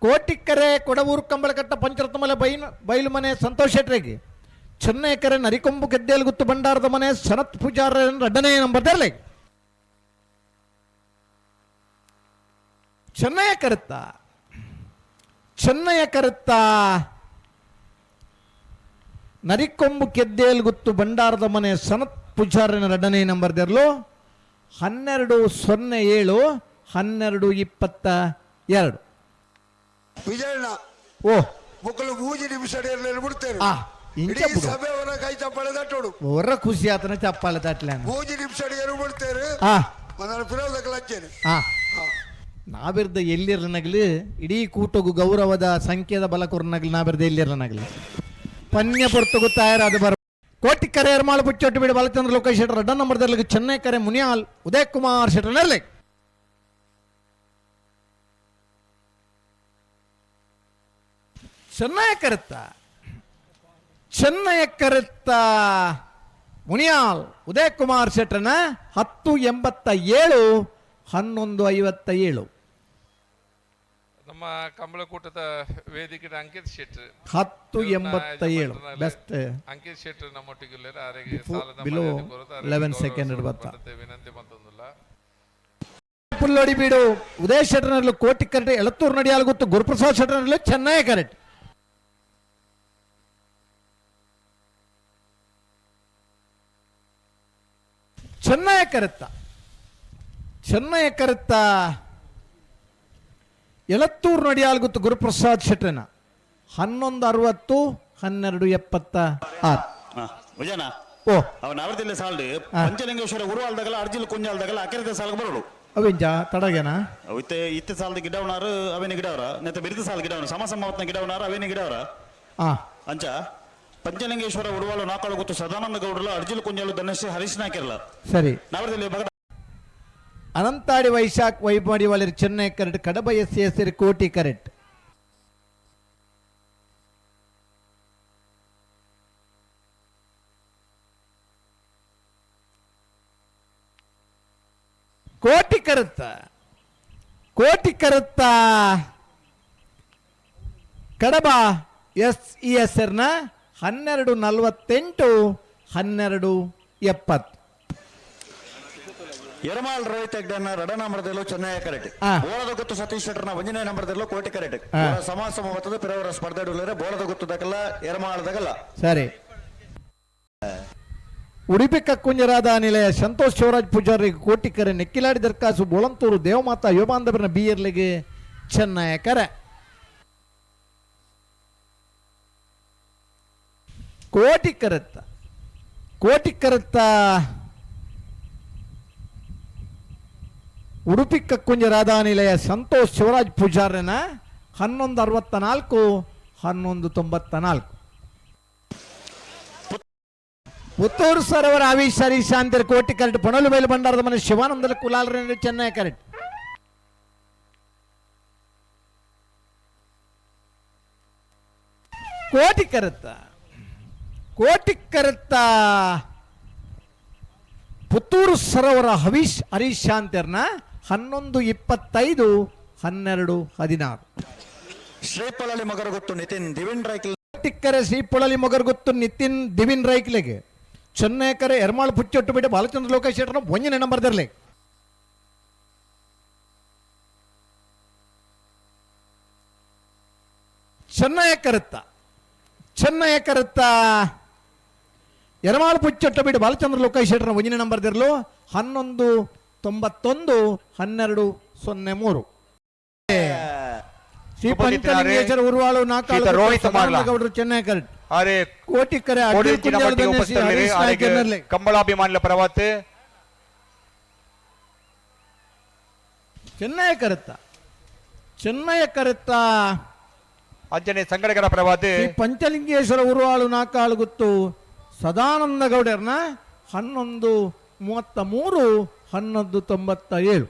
ಕೋಟಿಕೆರೆ ಕೊಡವೂರು ಕಂಬಳಕಟ್ಟ ಪಂಚರತ್ನಮಲೆ ಬೈಲು ಮನೆ ಸಂತೋಷ್ ಶೆಟ್ರಿಗೆ, ಚೆನ್ನೈಕೆರೆ ನರಿಕೊಂಬು ಗೆದ್ದೇಲು ಗುತ್ತು ಭಂಡಾರದ ಮನೆ ಸನತ್ ಪೂಜಾರ 2ನೇ ನಂಬರ್ದಲ್ಲಿ ಚೆನ್ನಯ ಕರುತ್ತ ನರಿಕೊಂಬು ಕೆದ್ದೇಲು ಗುತ್ತು ಭಂಡಾರದ ಮನೆ ಸನತ್ ಪೂಜಾರನ 2ನೇ ನಂಬರ್ದರ್ಲು 1207 1222 ವಿಜಯಣ್ಣ ಓ ಮಕ್ಕಳು 3 ನಿಮಿಷ ಬಿಡ್ತೇನೆ ಸಭೆಯವರ ಕೈ ಚಪ್ಪಾಳೆ ತಟ್ಟೋಡು ಹೊರ ಖುಷಿ ಆತನ ಚಪ್ಪಾಳೆ ತಟ್ಲ 3 ನಿಮಿಷ ಬಿಡ್ತೇನೆ ಫಿರೋದಕ್ಕೆ ನಾವಿರ್ದ ಎಲ್ಲಿರ್ಲನಗ್ಲಿ ಇಡೀ ಕೂಟಗು ಗೌರವದ ಸಂಖ್ಯೆದ ಬಲಕುರ್ನಗ್ಲಿ ನಾವಿರ್ದ ಎಲ್ಲಿರ್ಲನಗ್ಲಿ ಪನ್ಯ ಪೊರ್ತಗು ತಯಾರಾದ ಬರ ಕೋಟಿಕೆರೆ ಎರ್ಮಾಳು ಪುಚ್ಚೊಟ್ಟು ಬಿಡಿ ಬಾಲಚಂದ್ರ ಲೋಕೇಶ್ ಶೆಟ್ಟರ್ 2 ನಂಬರ್ದಲ್ಲಿ ಚೆನ್ನೈಕೆರೆ ಮುನಿಯಾಲ್ ಉದಯ್ ಕುಮಾರ್ ಶೆಟ್ಟರ್ನಲ್ಲಿ ಚೆನ್ನಯ ಕರುತ್ತ ಮುನಿಯಾಲ್ ಉದಯ್ ಕುಮಾರ್ ಶೆಟ್ಟರ್ನ 1087 1157 ನಮ್ಮ ಕಂಬಳಕೂಟದ ವೇದಿಕೆ ಅಂಕಿತ್ ಶೆಟ್ಟರ್ 1087 ಬೆಸ್ಟ್ ಅಂಕಿತ್ ಶೆಟ್ಟರ್ ನಮ್ಮೊಟ್ಟಿಗೆ ಬಿಲೋ 11 ಸೆಕೆಂಡ್ ವಿನಂತಿ ಬಂತಂದಿಲ್ಲ. ಪುಲ್ಲೊಡಿ ಬೀಡು ಉದಯ್ ಶೆಟ್ಟರ್ನಲ್ಲೂ ಕೋಟಿಕೆರೆ ಎಳತ್ತೂರು ನಡಿಯಾಲ್ ಗೊತ್ತು ಗುರುಪ್ರಸಾದ್ ಶೆಟ್ಟರ್ನಲ್ಲೂ ಚೆನ್ನೈ ಕರೆಕ್ಟ್ ಚೆನ್ನಯ ಕರುತ್ತ ಎಳತ್ತೂರು ನಡಿಯಾಲ್ ಗೊತ್ತು ಗುರುಪ್ರಸಾದ್ ಶೆಟ್ಟರ್ನ 1160 1276 ವಿಜಯನ ಓ ಅವನ ಅವರದಿಲ್ಲ ಸಾಲ್ಡ್ ಪಂಚಲಿಂಗೇಶ್ವರ ಉರುವಾಲ್ದಾಗಲ್ಲ ಅರ್ಜಿಲ್ ಕುಂಜಾಲ್ದಾಗಲ್ಲ ಅಕೆರದ ಸಾಲ್ಗೆ ಬರೋಡು ಅವಿಂಜ ತಡಗೇನಾ ಇತ್ತೆ ಸಾಲದ ಗಿಡವನಾರು ಅವೇನೆ ಗಿಡವರ ನೆತ್ತ ಬಿರುದು ಸಾಲ ಗಿಡವನ ಸಮಸಮವತ್ನ ಗಿಡವನಾರು ಅವೇನೆ ಗಿಡವರ ಅಂಚ ಪಂಚಲಿಂಗೇಶ್ವರ ಉರುವಾಳು ನಾಕಾಳು ಗೊತ್ತು ಸದಾನಂದ ಗೌಡರು ಅರ್ಜಿಲ್ ಕುಂಜಾಲು ಧನಶ್ರೀ ಹರೀಶ್ ನಾಕಿರಲ್ಲ ಸರಿ ನಾವರದಲ್ಲಿ ಅನಂತಾಡಿ ವೈಶಾಖ್ ವೈಪಾಡಿ ವಾಲಿರ್ ಚೆನ್ನೈ ಕರೆಕ್ಟ್ ಕಡಬ ಹೆಸರಿ ಕೋಟಿ ಕರೆಕ್ಟ್ ಕೋಟಿ ಕರುತ್ತ ಕಡಬ SESRನ 1248 1270 ಎರಮಾಳ್ ರವಿ ತೆಗ್ಡನ್ನ 2 ನಂಬರ್ದಲ್ಲೂ ಚೆನ್ನೈ ಕರೆಕ್ಟ್ ಬೋಳದ ಗುತ್ತು ಸತೀಶ್ ಶೆಟ್ಟರ್ನ 1ನೇ ನಂಬರ್ದಲ್ಲೂ ಕೋಟಿ ಕರೆಕ್ಟ್ ಸಮಾಸಮ ಮತ್ತದ ಪಿರವರ ಸ್ಪರ್ಧೆ ಬೋಳದ ಗುತ್ತದಕ್ಕಲ್ಲ ಎರಮಾಳದಾಗಲ್ಲ ಸರಿ ಉಡುಪಿ ಕಕ್ಕುಂಜರಾದ ನಿಲಯ ಸಂತೋಷ್ ಶಿವರಾಜ್ ಪೂಜಾರಿಗೆ ಕೋಟಿಕೆರೆ ನೆಕ್ಕಿಲಾಡಿ ದರ್ಕಾಸು ಬೋಳಂತೂರು ದೇವಮಾತಾ ಯೋಬಾಂಧವರನ ಬಿಯರ್ಲಿಗೆ ಚೆನ್ನಯ ಕರೆ ಕೋಟಿ ಕರುತ್ತ ಉಡುಪಿ ಕಕ್ಕುಂಜ ರಾಧಾನಿಲಯ ಸಂತೋಷ್ ಶಿವರಾಜ್ ಪೂಜಾರನ 1164 1194 ಪುತ್ತೂರು ಸರೋವರ ಆವೀಶ್ ಹರೀಶ್ ಅಂತರ ಕೋಟಿ ಕರೆಕ್ಟ್ ಪೊಣಲು ಬೈಲು ಭಂಡಾರದ ಮನೆ ಶಿವಾನಂದರ ಕುಲಾಲರ ಚೆನ್ನೈ ಕರೆಕ್ಟ್ ಕೋಟಿ ಕರುತ್ತ ಪುತ್ತೂರು ಸರೋವರ ಹರೀಶ್ ಶಾಂತರ್ನ 1125 1216 ಶ್ರೀಪೊಳಲಿ ಮಗರ ಗೊತ್ತು ನಿತಿನ್ ದಿವಿನ್ ರೈಕ್ಲೆ ಕೋಟಿಕೆರೆ ಶ್ರೀಪೊಳಲಿ ಮಗರ ಗೊತ್ತು ನಿತಿನ್ ದಿವಿನ್ ರೈಕ್ಲೆಗೆ ಚೆನ್ನೈಕೆರೆ ಎರ್ಮಾಳು ಪುಚ್ಚೊಟ್ಟು ಬಿಟ್ಟು ಬಾಲಚಂದ್ರ ಲೋಕೇಶ್ ಶೆಟ್ಟರ್ನ 1ನೇ ನಂಬರ್ದರ್ಲಿ ಚೆನ್ನಯ ಕರುತ್ತ ಎರ್ಮಾಳು ಪುಚ್ಚೊಟ್ಟು ಬಿಟ್ಟು ಬಾಲಚಂದ್ರ ಲೋಕೇಶ್ ಶೆಟ್ಟರ್ನ 1ನೇ ನಂಬರ್ದಿರ್ಲು 1191 1203 ಶ್ರೀ ಪಂಚಲಿಂಗೇಶ್ವರ ಉರುವಾಳು ನಾಕಾಳು ಗೌಡರು ಚೆನ್ನೈ ಕರೆಕ್ಟ್ ಕೋಟಿಕೆರೆ ಕಂಬಳಾಭಿಮಾನಿಗಳ ಪರವತ್ತು ಚೆನ್ನಯ ಕರುತ್ತ ಅಂಜನೆ ಸಂಗಡಗರ ಪರವತ್ತು ಪಂಚಲಿಂಗೇಶ್ವರ ಉರುವಾಳು ನಾಕಾಳು ಗೊತ್ತು ಸದಾನಂದ ಗೌಡರ್ನ 1133 1197